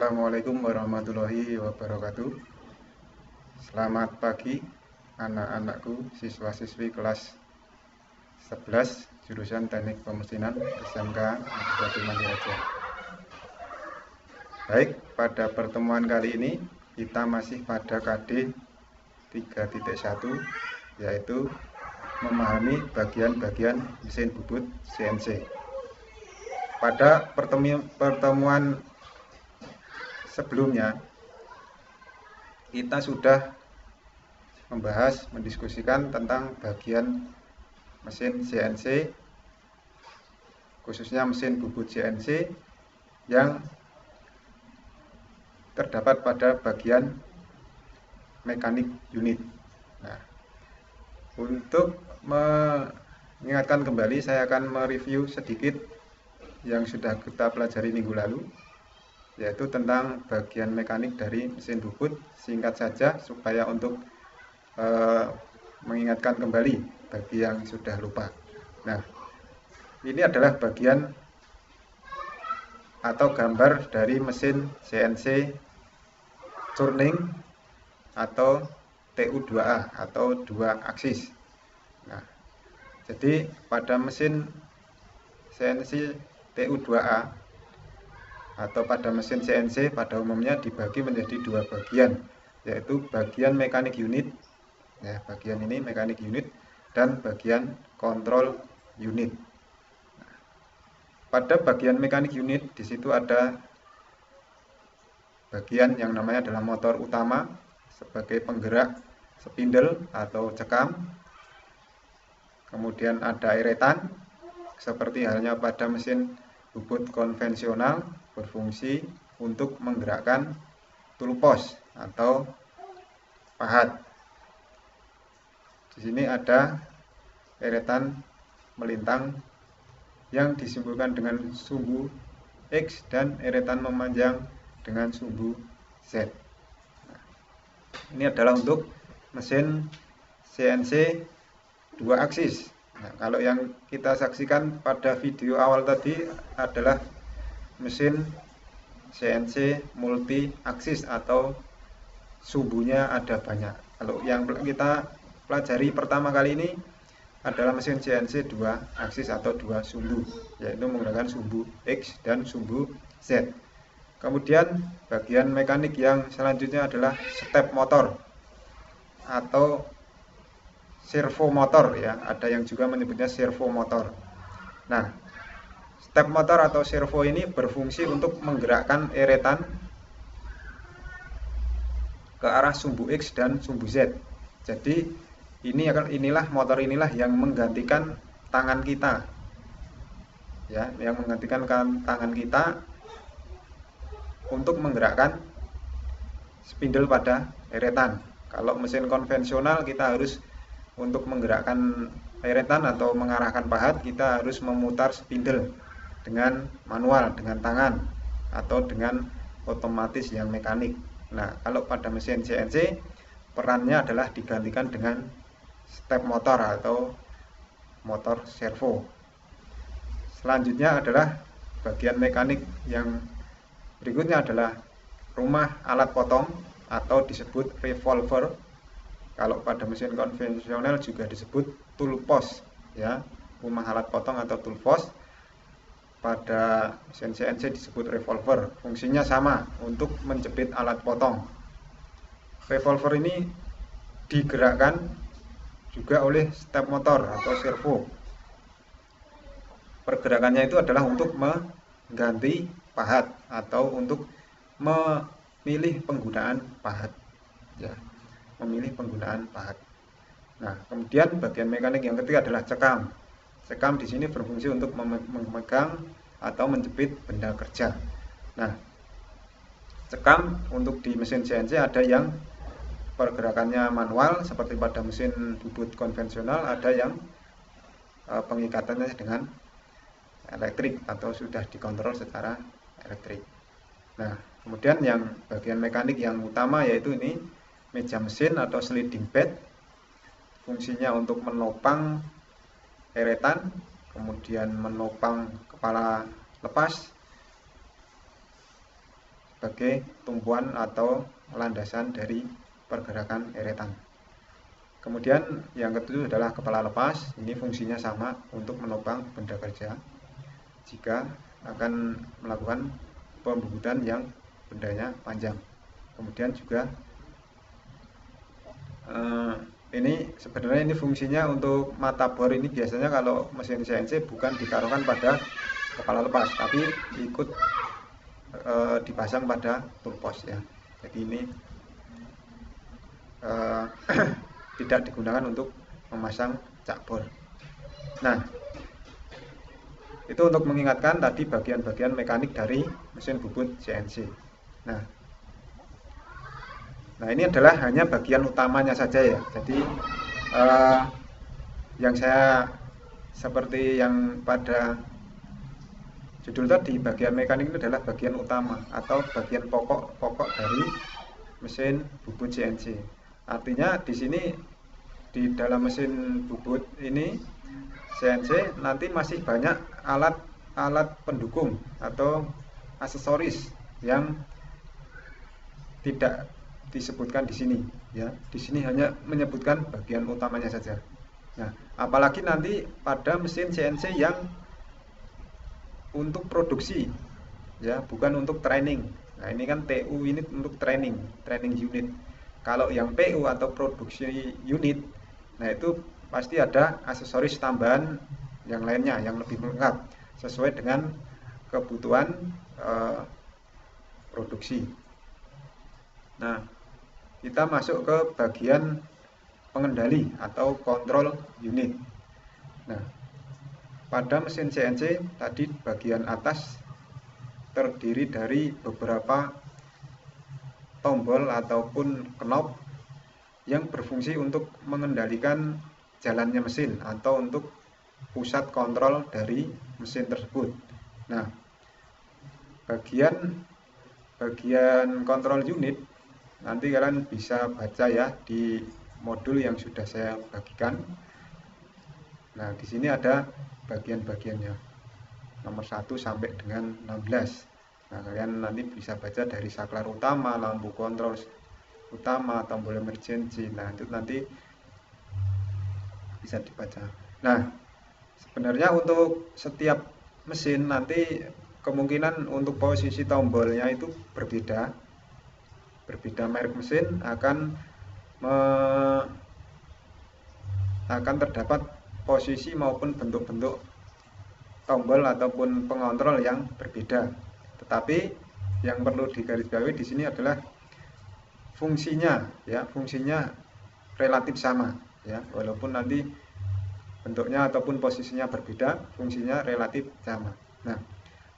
Assalamualaikum warahmatullahi wabarakatuh. Selamat pagi anak-anakku, siswa-siswi kelas 11 jurusan Teknik Pemesinan SMK Negeri Mandiraja. Baik, pada pertemuan kali ini kita masih pada KD 3.1, yaitu memahami bagian-bagian mesin bubut CNC. Pada pertemuan sebelumnya kita sudah mendiskusikan tentang bagian mesin CNC, khususnya mesin bubut CNC yang terdapat pada bagian mekanik unit. Nah, untuk mengingatkan kembali, saya akan mereview sedikit yang sudah kita pelajari minggu lalu, yaitu tentang bagian mekanik dari mesin bubut. Singkat saja supaya untuk mengingatkan kembali bagi yang sudah lupa. Nah, ini adalah bagian atau gambar dari mesin CNC turning atau TU2A atau 2 aksis. Nah, jadi pada mesin CNC TU2A atau pada mesin CNC pada umumnya dibagi menjadi 2 bagian, yaitu bagian mekanik unit, ya, bagian ini mekanik unit, dan bagian kontrol unit. Nah, pada bagian mekanik unit di situ ada bagian yang namanya adalah motor utama sebagai penggerak spindle atau cekam. Kemudian ada eretan seperti halnya pada mesin bubut konvensional, berfungsi untuk menggerakkan tool post atau pahat. Di sini ada eretan melintang yang disimpulkan dengan sumbu X dan eretan memanjang dengan sumbu Z. Nah, ini adalah untuk mesin CNC 2 aksis. Nah, kalau yang kita saksikan pada video awal tadi adalah mesin CNC multi aksis atau sumbunya ada banyak. Kalau yang kita pelajari pertama kali ini adalah mesin CNC 2 aksis atau 2 sumbu, yaitu menggunakan sumbu X dan sumbu Z. Kemudian bagian mekanik yang selanjutnya adalah step motor atau servo motor, ya, ada yang juga menyebutnya servo motor. Nah, step motor atau servo ini berfungsi untuk menggerakkan eretan ke arah sumbu X dan sumbu Z. Jadi inilah motor inilah yang menggantikan tangan kita, ya, yang menggantikan tangan kita untuk menggerakkan spindle pada eretan. Kalau mesin konvensional kita harus untuk menggerakkan eretan atau mengarahkan pahat, kita harus memutar spindle dengan manual, dengan tangan, atau dengan otomatis yang mekanik. Nah, kalau pada mesin CNC, perannya adalah digantikan dengan step motor atau motor servo. Selanjutnya adalah bagian mekanik yang berikutnya adalah rumah alat potong atau disebut revolver. Kalau pada mesin konvensional juga disebut tool post, ya, rumah alat potong atau tool post. Pada mesin CNC disebut revolver. Fungsinya sama, untuk menjepit alat potong. Revolver ini digerakkan juga oleh step motor atau servo. Pergerakannya itu adalah untuk mengganti pahat atau untuk memilih penggunaan pahat, ya, memilih penggunaan pahat. Nah, kemudian bagian mekanik yang ketiga adalah cekam. Cekam di sini berfungsi untuk memegang atau menjepit benda kerja. Nah, cekam untuk di mesin CNC ada yang pergerakannya manual seperti pada mesin bubut konvensional, ada yang pengikatannya dengan elektrik atau sudah dikontrol secara elektrik. Nah, kemudian yang bagian mekanik yang utama yaitu ini meja mesin atau sliding bed. Fungsinya untuk menopang eretan, kemudian menopang kepala lepas, sebagai tumpuan atau landasan dari pergerakan eretan. Kemudian yang ketujuh adalah kepala lepas. Ini fungsinya sama untuk menopang benda kerja jika akan melakukan pembubutan yang bendanya panjang. Kemudian juga ini sebenarnya ini fungsinya untuk mata bor ini biasanya kalau mesin CNC bukan ditaruhkan pada kepala lepas, tapi ikut dipasang pada toolpost ya. Jadi ini tidak digunakan untuk memasang cak bor. Nah, itu untuk mengingatkan tadi bagian-bagian mekanik dari mesin bubut CNC. Nah, ini adalah hanya bagian utamanya saja ya. Jadi yang saya seperti yang pada judul tadi, bagian mekanik itu adalah bagian utama atau bagian pokok dari mesin bubut CNC. Artinya di sini di dalam mesin bubut ini CNC nanti masih banyak alat pendukung atau aksesoris yang tidak disebutkan di sini ya. Di sini hanya menyebutkan bagian utamanya saja. Nah, apalagi nanti pada mesin CNC yang untuk produksi ya, bukan untuk training. Nah, ini kan TU ini untuk training unit. Kalau yang PU atau produksi unit, nah itu pasti ada aksesoris tambahan yang lainnya yang lebih lengkap sesuai dengan kebutuhan produksi. Nah, kita masuk ke bagian pengendali atau kontrol unit. Nah, pada mesin CNC tadi bagian atas terdiri dari beberapa tombol ataupun knob yang berfungsi untuk mengendalikan jalannya mesin atau untuk pusat kontrol dari mesin tersebut. Nah, bagian kontrol unit nanti kalian bisa baca ya di modul yang sudah saya bagikan. Nah, di sini ada bagian-bagiannya nomor 1 sampai dengan 16. Nah, kalian nanti bisa baca dari saklar utama, lampu kontrol utama, tombol emergency. Nah, itu nanti bisa dibaca. Nah, sebenarnya untuk setiap mesin nanti kemungkinan untuk posisi tombolnya itu berbeda merek mesin akan terdapat posisi maupun bentuk-bentuk tombol ataupun pengontrol yang berbeda. Tetapi yang perlu digarisbawahi di sini adalah fungsinya relatif sama ya, walaupun nanti bentuknya ataupun posisinya berbeda, fungsinya relatif sama. Nah,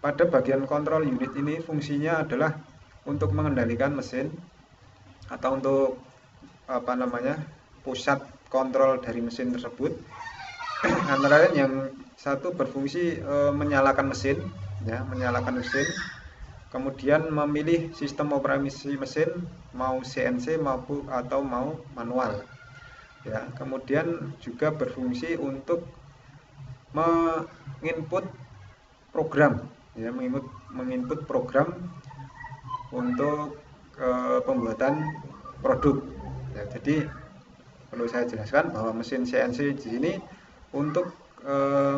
pada bagian kontrol unit ini fungsinya adalah untuk mengendalikan mesin atau untuk pusat kontrol dari mesin tersebut. Antara lain yang satu berfungsi menyalakan mesin, kemudian memilih sistem operasi mesin mau CNC maupun atau mau manual. Ya, kemudian juga berfungsi untuk menginput program, ya, menginput program untuk pembuatan produk. Ya, jadi perlu saya jelaskan bahwa mesin CNC di sini untuk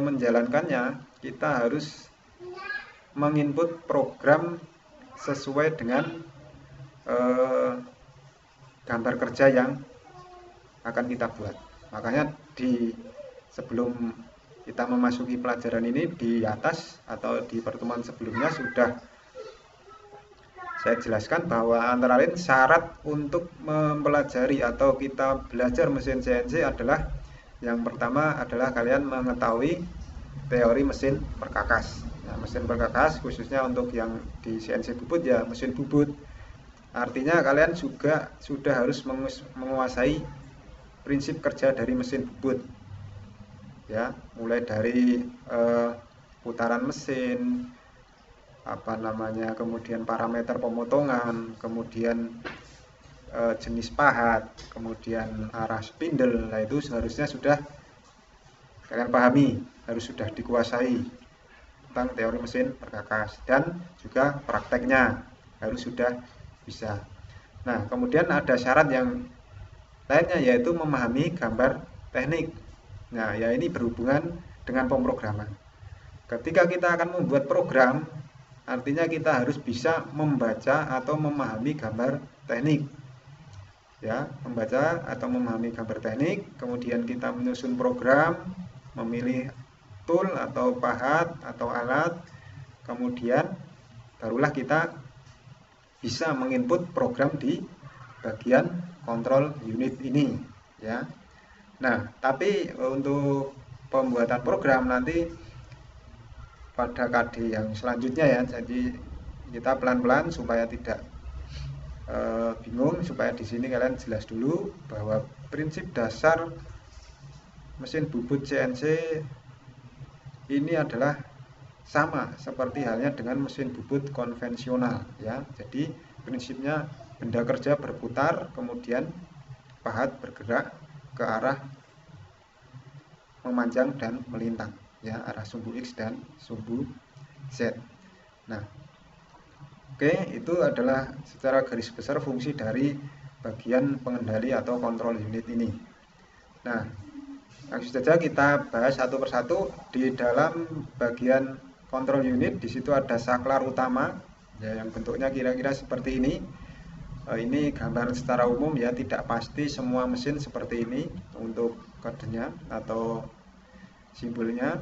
menjalankannya kita harus menginput program sesuai dengan gambar kerja yang akan kita buat. Makanya sebelum kita memasuki pelajaran ini di atas atau di pertemuan sebelumnya sudah saya jelaskan bahwa antara lain syarat untuk mempelajari atau kita belajar mesin CNC adalah yang pertama adalah kalian mengetahui teori mesin perkakas. Nah, mesin perkakas khususnya untuk yang di CNC bubut ya mesin bubut. Artinya kalian juga sudah harus menguasai prinsip kerja dari mesin bubut. Ya, mulai dari putaran mesin, kemudian parameter pemotongan, kemudian jenis pahat, kemudian arah spindle. Nah, itu seharusnya sudah kalian pahami, harus sudah dikuasai tentang teori mesin perkakas dan juga prakteknya harus sudah bisa. Nah, kemudian ada syarat yang lainnya, yaitu memahami gambar teknik. Nah, ya ini berhubungan dengan pemrograman. Ketika kita akan membuat program, artinya kita harus bisa membaca atau memahami gambar teknik. Ya, membaca atau memahami gambar teknik, kemudian kita menyusun program, memilih tool atau pahat atau alat, kemudian barulah kita bisa menginput program di bagian control unit ini, ya. Nah, tapi untuk pembuatan program nanti pada KD yang selanjutnya ya, jadi kita pelan-pelan supaya tidak bingung, supaya di sini kalian jelas dulu bahwa prinsip dasar mesin bubut CNC ini adalah sama seperti halnya dengan mesin bubut konvensional ya. Jadi prinsipnya benda kerja berputar, kemudian pahat bergerak ke arah memanjang dan melintang ya, arah sumbu X dan sumbu Z. Nah, oke, itu adalah secara garis besar fungsi dari bagian pengendali atau kontrol unit ini. Nah, langsung saja kita bahas satu persatu. Di dalam bagian kontrol unit, di situ ada saklar utama, ya, yang bentuknya kira-kira seperti ini. Ini gambaran secara umum ya, tidak pasti semua mesin seperti ini untuk kodenya atau simbolnya.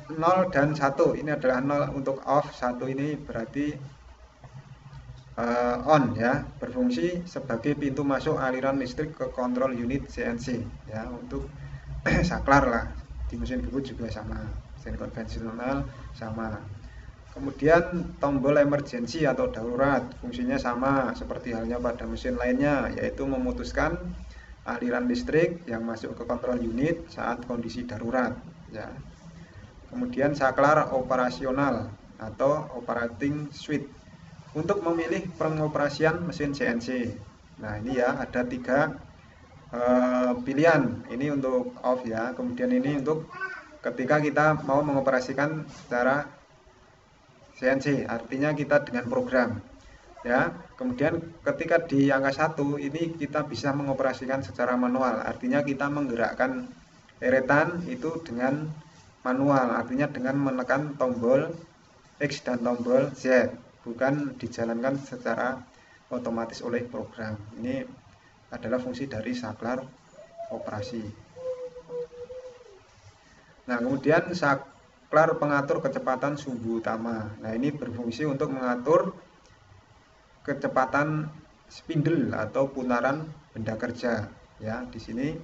0 dan 1 ini adalah 0 untuk off, 1 ini berarti on ya, berfungsi sebagai pintu masuk aliran listrik ke kontrol unit CNC ya, untuk saklar lah. Di mesin bubut juga sama, mesin konvensional sama. Kemudian tombol emergency atau darurat, fungsinya sama seperti halnya pada mesin lainnya, yaitu memutuskan aliran listrik yang masuk ke kontrol unit saat kondisi darurat ya. Kemudian saklar operasional atau operating switch untuk memilih pengoperasian mesin CNC. Nah, ini ya ada 3 pilihan. Ini untuk off ya. Kemudian ini untuk ketika kita mau mengoperasikan secara CNC, artinya kita dengan program ya. Kemudian ketika di angka 1 ini kita bisa mengoperasikan secara manual, artinya kita menggerakkan eretan itu dengan manual, artinya dengan menekan tombol X dan tombol Z, bukan dijalankan secara otomatis oleh program. Ini adalah fungsi dari saklar operasi. Nah, kemudian saklar pengatur kecepatan sumbu utama. Nah, ini berfungsi untuk mengatur kecepatan spindle atau putaran benda kerja ya. Di sini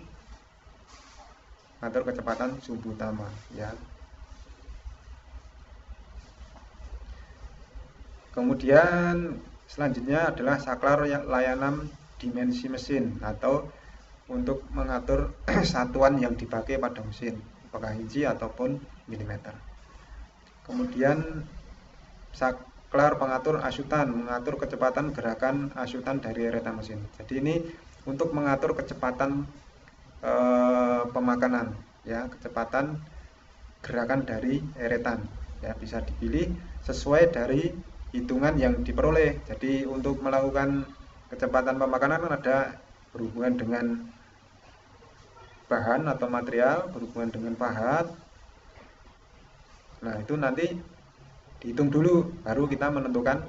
mengatur kecepatan sumbu utama ya. Kemudian selanjutnya adalah saklar layanan dimensi mesin atau untuk mengatur satuan yang dipakai pada mesin, apakah inci ataupun milimeter. Kemudian saklar pengatur asutan, mengatur kecepatan gerakan asutan dari eretan mesin. Jadi ini untuk mengatur kecepatan pemakanan ya, kecepatan gerakan dari eretan ya, bisa dipilih sesuai dari hitungan yang diperoleh. Jadi untuk melakukan kecepatan pemakanan ada berhubungan dengan bahan atau material, berhubungan dengan pahat. Nah, itu nanti dihitung dulu, baru kita menentukan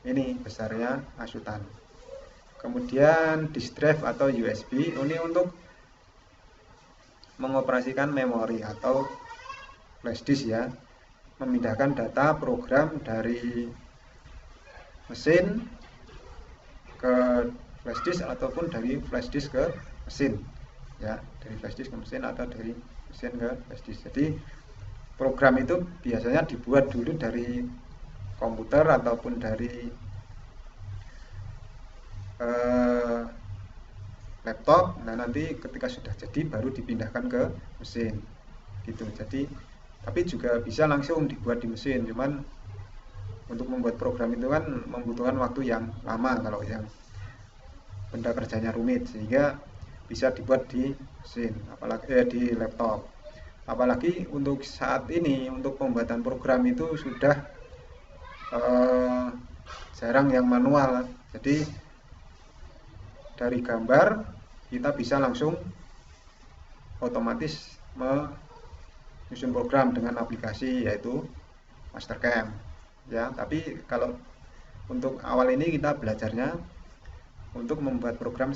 ini besarnya asutan. Kemudian disk drive atau USB, ini untuk mengoperasikan memori atau flash disk ya, memindahkan data program dari mesin ke flash disk ataupun dari flash disk ke mesin ya, dari flash disk ke mesin atau dari mesin ke flash disk. Jadi program itu biasanya dibuat dulu dari komputer ataupun dari laptop. Nah, nanti ketika sudah jadi baru dipindahkan ke mesin gitu. Jadi tapi juga bisa langsung dibuat di mesin, cuman untuk membuat program itu kan membutuhkan waktu yang lama kalau yang benda kerjanya rumit, sehingga bisa dibuat di mesin, apalagi di laptop. Apalagi untuk saat ini untuk pembuatan program itu sudah jarang yang manual. Jadi dari gambar kita bisa langsung otomatis menyusun program dengan aplikasi yaitu Mastercam ya. Tapi kalau untuk awal ini kita belajarnya untuk membuat program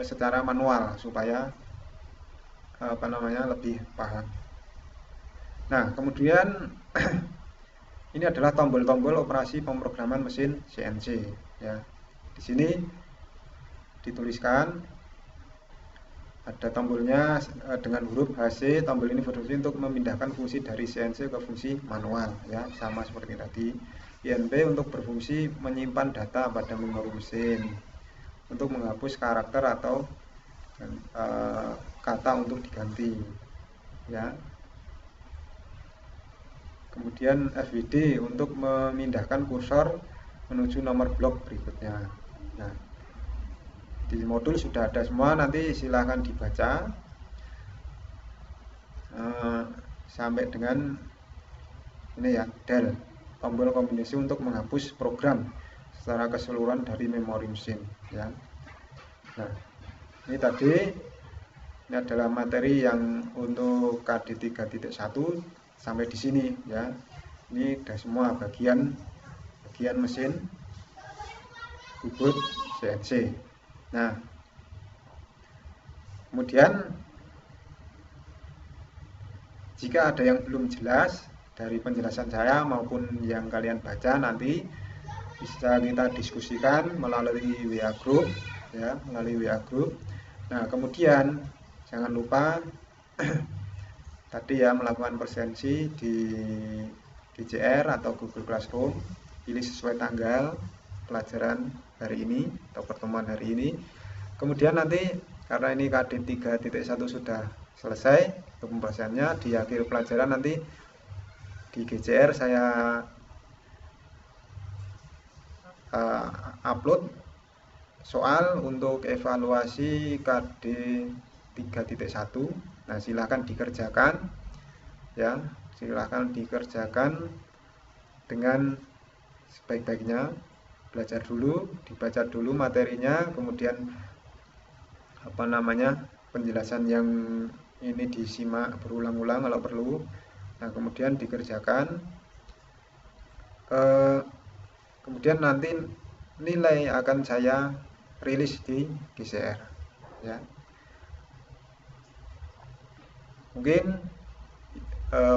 secara manual supaya lebih paham. Nah, kemudian ini adalah tombol-tombol operasi pemrograman mesin CNC ya. Di sini dituliskan ada tombolnya dengan huruf HC. Tombol ini berfungsi untuk memindahkan fungsi dari CNC ke fungsi manual ya, sama seperti tadi. INP untuk berfungsi menyimpan data pada memori mesin, untuk menghapus karakter atau kata untuk diganti ya. Kemudian FWD untuk memindahkan kursor menuju nomor blok berikutnya. Nah, di modul sudah ada semua, nanti silahkan dibaca sampai dengan ini ya, del, tombol kombinasi untuk menghapus program secara keseluruhan dari memori mesin ya. Nah, ini tadi ini adalah materi yang untuk KD 3.1 sampai di sini ya. Ini ada semua bagian mesin bubut CNC. Nah, kemudian jika ada yang belum jelas dari penjelasan saya maupun yang kalian baca, nanti bisa kita diskusikan melalui WA group ya, melalui WA group. Nah, kemudian jangan lupa tadi ya, melakukan presensi di GCR atau Google Classroom, pilih sesuai tanggal pelajaran hari ini atau pertemuan hari ini. Kemudian nanti karena ini KD 3.1 sudah selesai untuk pembahasannya, di akhir pelajaran nanti di GCR saya upload soal untuk evaluasi KD 3.1. Nah, silahkan dikerjakan ya, silahkan dikerjakan dengan sebaik-baiknya. Belajar dulu, dibaca dulu materinya, kemudian penjelasan yang ini disimak berulang-ulang kalau perlu. Nah, kemudian dikerjakan, kemudian nanti nilai akan saya rilis di GCR ya. Mungkin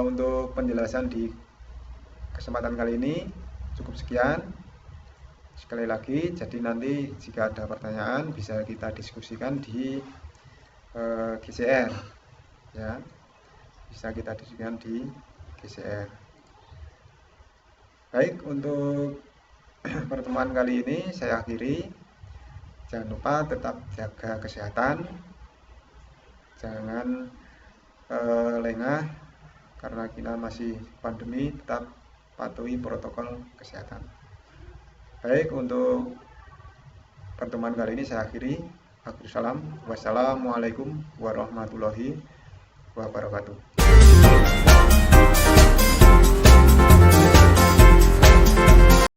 untuk penjelasan di kesempatan kali ini cukup sekian. Sekali lagi, jadi nanti jika ada pertanyaan bisa kita diskusikan di GCR ya, bisa kita diskusikan di GCR. Baik, untuk pertemuan kali ini saya akhiri. Jangan lupa tetap jaga kesehatan, jangan lengah karena kita masih pandemi, tetap patuhi protokol kesehatan. Baik, untuk pertemuan kali ini saya akhiri. Wassalamualaikum warahmatullahi wabarakatuh.